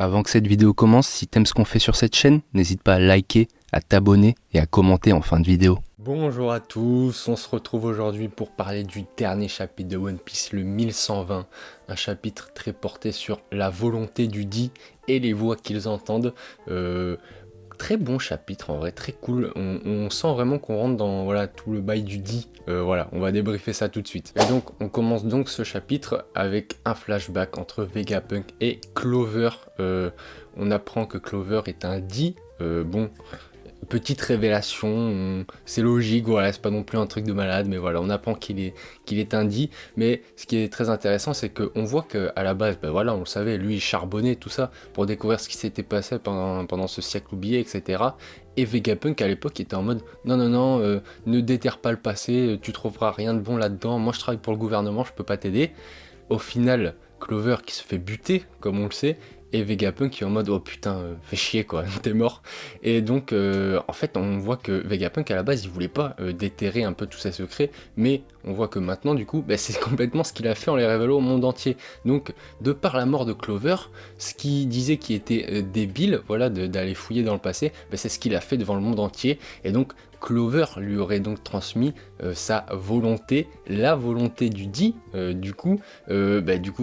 Avant que cette vidéo commence, si t'aimes ce qu'on fait sur cette chaîne, n'hésite pas à liker, à t'abonner et à commenter en fin de vidéo. Bonjour à tous, on se retrouve aujourd'hui pour parler du dernier chapitre de One Piece, le 1120, un chapitre très porté sur la volonté du Di et les voix qu'ils entendent. Très bon chapitre en vrai, très cool, on sent vraiment qu'on rentre dans tout le bail du Di. On va débriefer ça tout de suite. Et donc on commence donc ce chapitre avec un flashback entre Vegapunk et Clover. On apprend que Clover est un Di. Petite révélation, c'est logique, voilà, c'est pas non plus un truc de malade, mais voilà, on apprend qu'il est indie. Mais ce qui est très intéressant, c'est qu'on voit qu'à la base, on le savait, lui il charbonnait tout ça pour découvrir ce qui s'était passé pendant ce siècle oublié, etc. Et Vegapunk à l'époque était en mode non, ne déterre pas le passé, tu trouveras rien de bon là-dedans, moi je travaille pour le gouvernement, je peux pas t'aider. Au final, Clover qui se fait buter, comme on le sait, et Vegapunk qui est en mode oh putain, fais chier quoi, t'es mort. Et donc en fait on voit que Vegapunk à la base il voulait pas déterrer un peu tous ses secrets, mais on voit que maintenant du coup c'est complètement ce qu'il a fait en les révélant au monde entier. Donc de par la mort de Clover, ce qu'il disait qui était débile, voilà, d'aller fouiller dans le passé, c'est ce qu'il a fait devant le monde entier. Et donc Clover lui aurait donc transmis sa volonté, la volonté du Di, du coup,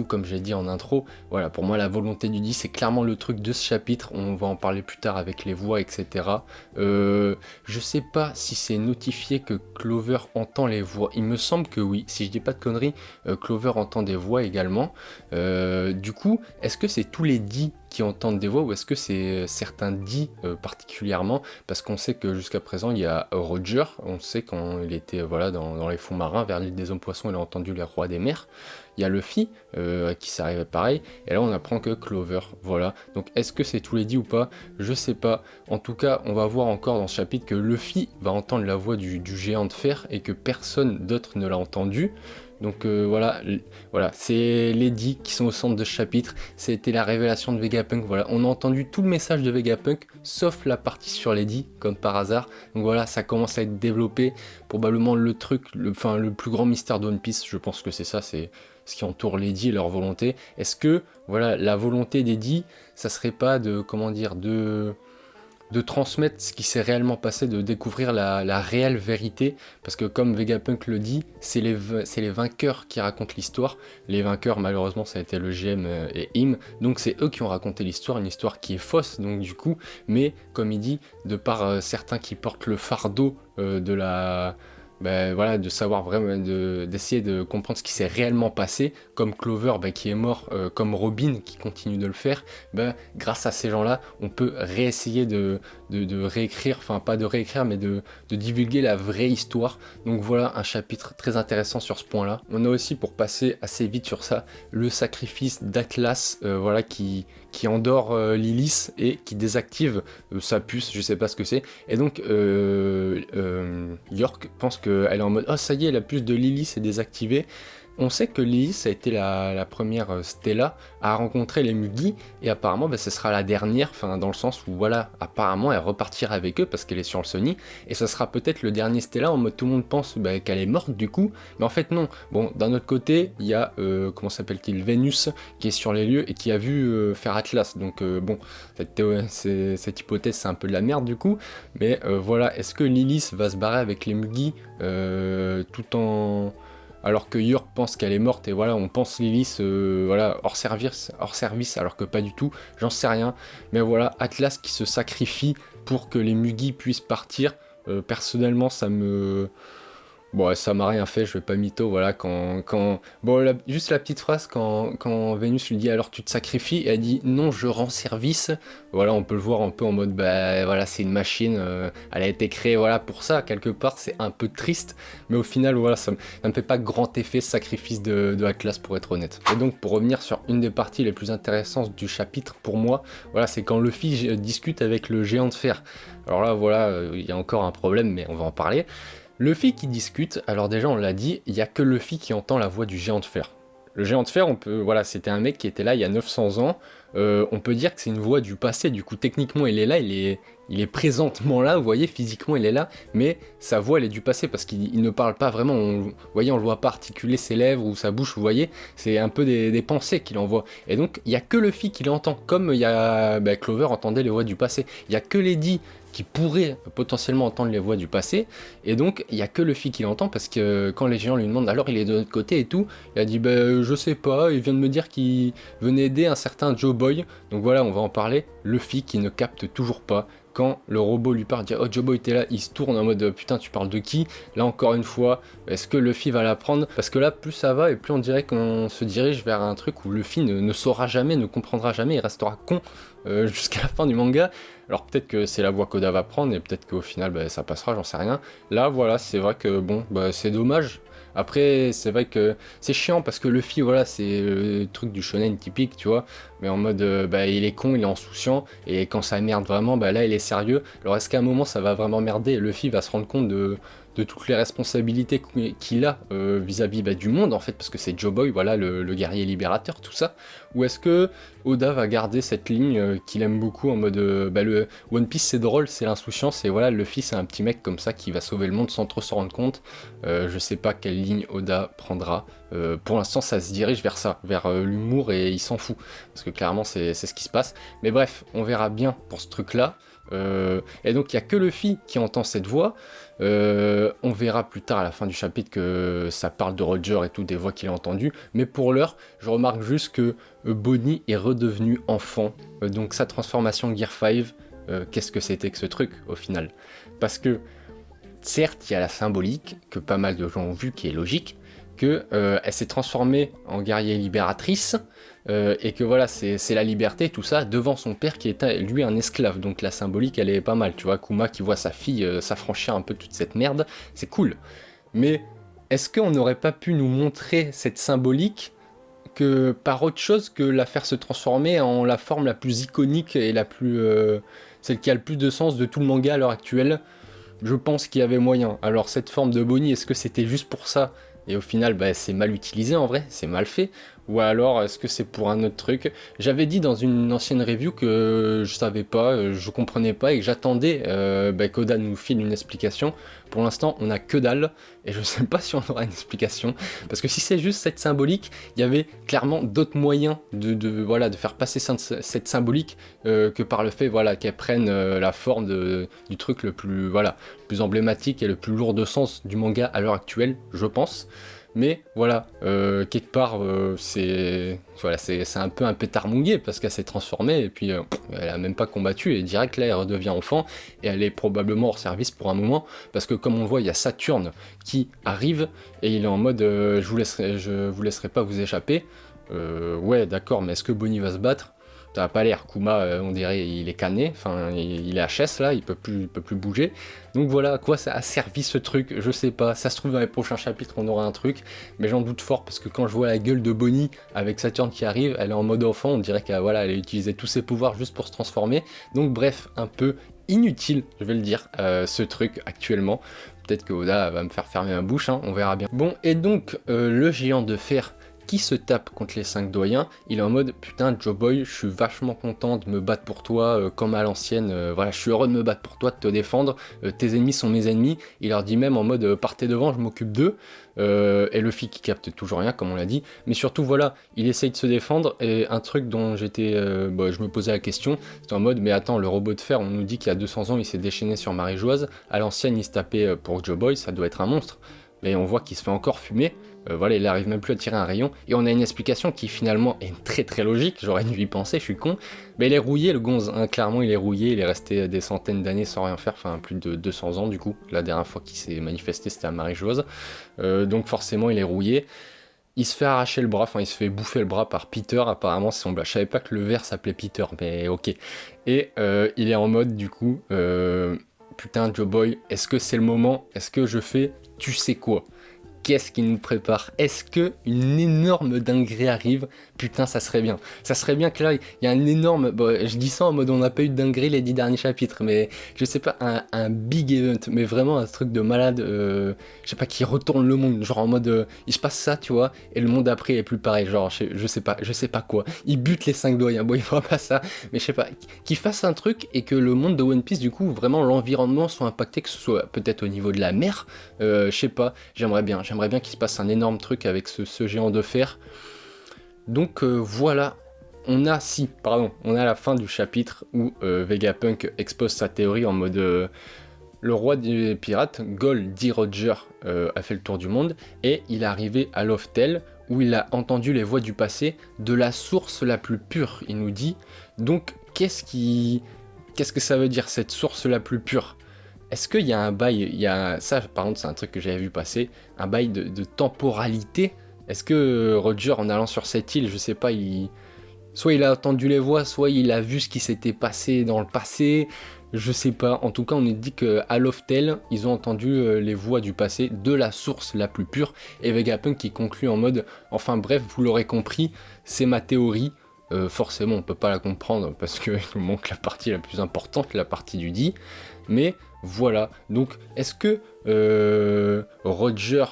comme j'ai dit en intro, voilà, pour moi la volonté du Di c'est clairement le truc de ce chapitre, on va en parler plus tard avec les voix, etc. Je sais pas si c'est notifié que Clover entend les voix, il me semble que oui, si je dis pas de conneries, Clover entend des voix également. Du coup, est-ce que c'est tous les Di qui entendent des voix ou est-ce que c'est certains Di particulièrement, parce qu'on sait que jusqu'à présent il y a Roger, on sait quand il était dans les fonds marins vers l'île des hommes poissons, il a entendu les rois des mers. Il y a Luffy qui s'est arrivé pareil, et là on apprend que Clover, voilà. Donc est-ce que c'est tous les Di ou pas? Je sais pas. En tout cas, on va voir encore dans ce chapitre que Luffy va entendre la voix du géant de fer et que personne d'autre ne l'a entendu. Donc voilà, c'est les Di qui sont au centre de ce chapitre. C'était la révélation de Vegapunk. Voilà, on a entendu tout le message de Vegapunk, sauf la partie sur les Di, comme par hasard. Donc voilà, ça commence à être développé. Probablement le plus grand mystère de One Piece, je pense que c'est ça, c'est ce qui entoure les Di et leur volonté. Est-ce que la volonté des Di, ça serait pas de transmettre ce qui s'est réellement passé, de découvrir la réelle vérité, parce que comme Vegapunk le dit, c'est les vainqueurs qui racontent l'histoire. Les vainqueurs, malheureusement, ça a été le GM et Im, donc c'est eux qui ont raconté l'histoire, une histoire qui est fausse, donc du coup, mais comme il dit, de par certains qui portent le fardeau de savoir vraiment, d'essayer de comprendre ce qui s'est réellement passé, comme Clover qui est mort, comme Robin qui continue de le faire, grâce à ces gens-là, on peut réessayer de réécrire, enfin pas de réécrire, mais de divulguer la vraie histoire. Donc voilà, un chapitre très intéressant sur ce point-là. On a aussi, pour passer assez vite sur ça, le sacrifice d'Atlas, qui endort Lilith et qui désactive sa puce, je sais pas ce que c'est. Et donc York pense qu'elle est en mode oh ça y est, la puce de Lilith est désactivée. On sait que Lilith a été la première Stella à rencontrer les Mugi, et apparemment ce sera la dernière, dans le sens où apparemment elle repartira avec eux parce qu'elle est sur le Sony, et ce sera peut-être le dernier Stella, en mode tout le monde pense qu'elle est morte du coup, mais en fait non. Bon, d'un autre côté, il y a, comment s'appelle-t-il, Vénus, qui est sur les lieux et qui a vu faire Atlas, donc cette hypothèse c'est un peu de la merde du coup, mais est-ce que Lilith va se barrer avec les Mugi tout en... alors que York pense qu'elle est morte, et on pense Lilith hors service, alors que pas du tout, j'en sais rien. Mais Atlas qui se sacrifie pour que les Mugi puissent partir, personnellement ça me... Bon, ça m'a rien fait, je vais pas mytho, juste la petite phrase, quand Vénus lui dit alors tu te sacrifies, et elle dit non, je rends service, on peut le voir un peu en mode, c'est une machine, elle a été créée, pour ça, quelque part, c'est un peu triste, mais au final, ça me fait pas grand effet, ce sacrifice de Atlas, pour être honnête. Et donc, pour revenir sur une des parties les plus intéressantes du chapitre, pour moi, c'est quand Luffy discute avec le géant de fer. Alors là, il y a encore un problème, mais on va en parler. Luffy qui discute, alors déjà on l'a dit, il n'y a que Luffy qui entend la voix du géant de fer. Le géant de fer, c'était un mec qui était là il y a 900 ans, on peut dire que c'est une voix du passé. Du coup, techniquement, il est là, il est présentement là, vous voyez, physiquement, il est là, mais sa voix, elle est du passé parce qu'il ne parle pas vraiment. Vous voyez, on le voit pas articuler ses lèvres ou sa bouche, vous voyez, c'est un peu des pensées qu'il envoie. Et donc, il y a que Luffy qui l'entend, comme il y a Clover entendait les voix du passé. Il y a que Lady qui pourrait potentiellement entendre les voix du passé, et donc il y a que Luffy qui l'entend parce que quand les géants lui demandent alors il est de notre côté et tout, il a dit je sais pas, il vient de me dire qu'il venait aider un certain Joe Boy, donc voilà, on va en parler. Luffy qui ne capte toujours pas. Quand le robot lui parle, dit oh Joe Boy t'es là, il se tourne en mode putain tu parles de qui? Là encore une fois, est-ce que Luffy va l'apprendre? Parce que là plus ça va et plus on dirait qu'on se dirige vers un truc où Luffy ne saura jamais, ne comprendra jamais, il restera con jusqu'à la fin du manga. Alors peut-être que c'est la voie qu'Oda va prendre et peut-être qu'au final ça passera, j'en sais rien. Là voilà, c'est vrai que bon, c'est dommage. Après, c'est vrai que c'est chiant parce que Luffy, voilà, c'est le truc du shonen typique, tu vois. Mais en mode, il est con, il est insouciant, et quand ça merde vraiment, là, il est sérieux. Alors, est-ce qu'à un moment, ça va vraiment merder et Luffy va se rendre compte de toutes les responsabilités qu'il a vis-à-vis du monde, en fait, parce que c'est Joe Boy, voilà, le guerrier libérateur, tout ça. Ou est-ce que Oda va garder cette ligne qu'il aime beaucoup en mode, le One Piece, c'est drôle, c'est l'insouciance, et voilà, Luffy, c'est un petit mec comme ça qui va sauver le monde sans trop s'en rendre compte. Je sais pas quelle ligne Oda prendra. Pour l'instant, ça se dirige vers ça, vers l'humour, et il s'en fout. Parce que clairement, c'est ce qui se passe. Mais bref, on verra bien pour ce truc-là. Et donc, il n'y a que Luffy qui entend cette voix. On verra plus tard à la fin du chapitre que ça parle de Roger et tout, des voix qu'il a entendues. Mais pour l'heure, je remarque juste que Bonnie est redevenu enfant. Donc, sa transformation Gear 5, qu'est-ce que c'était que ce truc au final? Parce que, certes, il y a la symbolique que pas mal de gens ont vu qui est logique. Elle s'est transformée en guerrier libératrice et que voilà c'est la liberté tout ça devant son père qui était lui un esclave, donc la symbolique elle est pas mal, tu vois, Kuma qui voit sa fille s'affranchir un peu toute cette merde, c'est cool, mais est-ce qu'on n'aurait pas pu nous montrer cette symbolique que par autre chose que la faire se transformer en la forme la plus iconique et la plus celle qui a le plus de sens de tout le manga à l'heure actuelle? Je pense qu'il y avait moyen. Alors cette forme de Bonnie, est-ce que c'était juste pour ça? Et au final, c'est mal utilisé en vrai, c'est mal fait. Ou alors, est-ce que c'est pour un autre truc? J'avais dit dans une ancienne review que je savais pas, je comprenais pas et que j'attendais qu'Oda nous file une explication. Pour l'instant, on a que dalle et je sais pas si on aura une explication. Parce que si c'est juste cette symbolique, il y avait clairement d'autres moyens de faire passer cette symbolique que par le fait qu'elle prenne la forme du truc le plus, plus emblématique et le plus lourd de sens du manga à l'heure actuelle, je pense. Mais voilà, quelque part, c'est un peu un pétard mouillé parce qu'elle s'est transformée et puis elle a même pas combattu et direct là elle redevient enfant et elle est probablement hors service pour un moment parce que comme on le voit, il y a Saturne qui arrive et il est en mode je vous laisserai pas vous échapper. Ouais, d'accord, mais est-ce que Bonnie va se battre? Ça a pas l'air. Kuma, on dirait, il est cané, enfin, il est HS là, il peut plus bouger. Donc voilà, à quoi ça a servi ce truc, je sais pas. Ça se trouve dans les prochains chapitres, on aura un truc, mais j'en doute fort parce que quand je vois la gueule de Bonnie avec Saturne qui arrive, elle est en mode enfant, on dirait qu'elle elle a utilisé tous ses pouvoirs juste pour se transformer. Donc bref, un peu inutile, je vais le dire, ce truc actuellement. Peut-être que Oda va me faire fermer ma bouche, hein, on verra bien. Bon, et donc, le géant de fer qui se tape contre les 5 doyens, il est en mode putain Joe Boy, je suis vachement content de me battre pour toi comme à l'ancienne, je suis heureux de me battre pour toi, de te défendre, tes ennemis sont mes ennemis, il leur dit même en mode partez devant, je m'occupe d'eux, et Luffy qui capte toujours rien comme on l'a dit, mais surtout il essaye de se défendre, et un truc dont je me posais la question, c'était en mode mais attends, le robot de fer, on nous dit qu'il y a 200 ans il s'est déchaîné sur Marie-Joise, à l'ancienne il se tapait pour Joe Boy, ça doit être un monstre, mais on voit qu'il se fait encore fumer. Il arrive même plus à tirer un rayon, et on a une explication qui finalement est très très logique, j'aurais dû y penser, je suis con, mais il est rouillé le gonze, hein, clairement il est rouillé, il est resté des centaines d'années sans rien faire, enfin plus de 200 ans du coup, la dernière fois qu'il s'est manifesté c'était à Marie-Joise, donc forcément il est rouillé, il se fait arracher le bras, enfin il se fait bouffer le bras par Peter, apparemment c'est son bras, je savais pas que le ver s'appelait Peter, mais ok, et il est en mode du coup, putain Joe Boy, est-ce que c'est le moment, est-ce que je fais tu sais quoi? qu'est-ce qu'il nous prépare? Est-ce que une énorme dinguerie arrive? Putain, ça serait bien. Ça serait bien que là, il y a un énorme... Bon, je dis ça en mode on n'a pas eu de dinguerie les 10 derniers chapitres, mais je sais pas, un big event, mais vraiment un truc de malade, je sais pas, qui retourne le monde, genre en mode, il se passe ça, tu vois, et le monde après est plus pareil, genre, je sais pas quoi. Il bute les 5 doigts, bon, il fera pas ça, mais je sais pas, qu'il fasse un truc et que le monde de One Piece, du coup, vraiment l'environnement soit impacté, que ce soit peut-être au niveau de la mer, je sais pas, j'aimerais bien qu'il se passe un énorme truc avec ce géant de fer. Donc voilà, on a la fin du chapitre où Vegapunk expose sa théorie en mode le roi des pirates, Gold D. Roger, a fait le tour du monde et il est arrivé à Loftel où il a entendu les voix du passé de la source la plus pure, il nous dit. Donc qu'est-ce que ça veut dire cette source la plus pure? Est-ce qu'il y a un bail, ça par contre c'est un truc que j'avais vu passer, un bail de temporalité? Est-ce que Roger, en allant sur cette île, je sais pas, soit il a entendu les voix, soit il a vu ce qui s'était passé dans le passé, je sais pas. En tout cas, on nous dit qu'à Loftel, ils ont entendu les voix du passé de la source la plus pure, et Vegapunk qui conclut en mode, enfin bref, vous l'aurez compris, c'est ma théorie. Forcément, on peut pas la comprendre parce qu'il nous manque la partie la plus importante, la partie du dit, mais voilà. Donc, est-ce que Roger,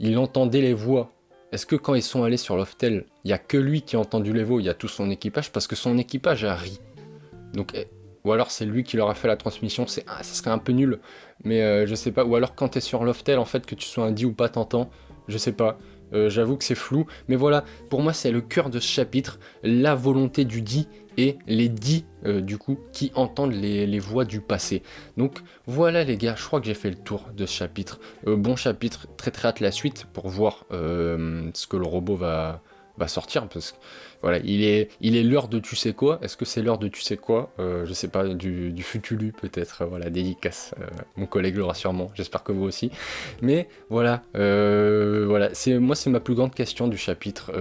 il entendait les voix? Est-ce que quand ils sont allés sur Loftel, il y a que lui qui a entendu les voix, il y a tout son équipage? Parce que son équipage a ri. Donc, ou alors c'est lui qui leur a fait la transmission, ça serait un peu nul, mais je sais pas. Ou alors quand t'es sur Loftel, en fait, que tu sois un dit ou pas, t'entends, je sais pas. J'avoue que c'est flou, mais voilà, pour moi c'est le cœur de ce chapitre, la volonté du dit et les dits du coup qui entendent les voix du passé. Donc voilà les gars, je crois que j'ai fait le tour de ce chapitre. Bon chapitre, très très hâte la suite pour voir ce que le robot va sortir, parce que voilà, il est l'heure de tu sais quoi. Est-ce que c'est l'heure de tu sais quoi? Je sais pas, du Futulu peut-être, voilà, dédicace, mon collègue l'aura sûrement, j'espère que vous aussi, mais voilà, voilà, c'est ma plus grande question du chapitre,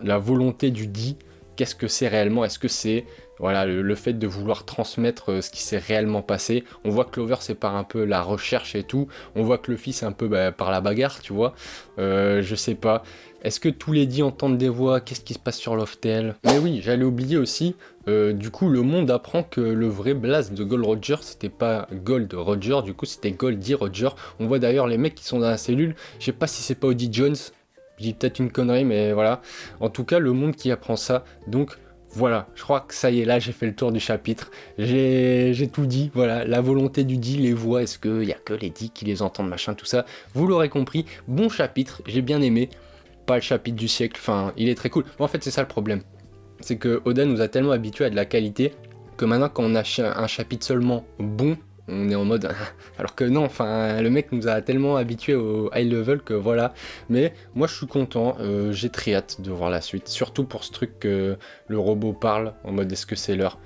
la volonté du dit, qu'est-ce que c'est réellement? Est-ce que c'est voilà, le fait de vouloir transmettre ce qui s'est réellement passé? On voit que Clover c'est par un peu la recherche et tout, on voit que Luffy c'est un peu par la bagarre, tu vois, je sais pas. Est-ce que tous les dits entendent des voix? Qu'est-ce qui se passe sur Loftel? Mais oui, j'allais oublier aussi, du coup le monde apprend que le vrai blaze de Gold Roger, c'était pas Gold Roger, du coup c'était Gold D. Roger. On voit d'ailleurs les mecs qui sont dans la cellule, je sais pas si c'est pas Odie Jones, je dis peut-être une connerie, mais voilà. En tout cas, le monde qui apprend ça, donc... Voilà, je crois que ça y est, là j'ai fait le tour du chapitre, j'ai tout dit, voilà, la volonté du dit, les voix, est-ce qu'il y a que les dits qui les entendent, machin, tout ça, vous l'aurez compris, bon chapitre, j'ai bien aimé, pas le chapitre du siècle, enfin, il est très cool, mais en fait c'est ça le problème, c'est que Oda nous a tellement habitués à de la qualité, que maintenant quand on a un chapitre seulement bon, on est en mode... Alors que non, enfin, le mec nous a tellement habitués au high level que voilà. Mais moi je suis content, j'ai très hâte de voir la suite. Surtout pour ce truc que le robot parle, en mode est-ce que c'est l'heure?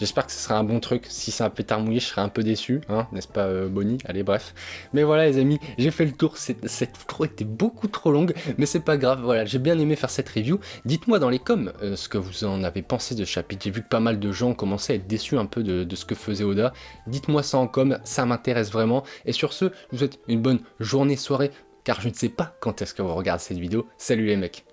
J'espère que ce sera un bon truc. Si c'est un pétard mouillé, je serai un peu déçu, hein, n'est-ce pas Bonnie? Allez, bref. Mais voilà les amis, j'ai fait le tour. Cette intro était beaucoup trop longue, mais c'est pas grave. Voilà, j'ai bien aimé faire cette review. Dites-moi dans les coms ce que vous en avez pensé de ce chapitre. J'ai vu que pas mal de gens commençaient à être déçus un peu de ce que faisait Oda. Dites-moi ça en com, ça m'intéresse vraiment. Et sur ce, je vous souhaite une bonne journée, soirée, car je ne sais pas quand est-ce que vous regardez cette vidéo. Salut les mecs!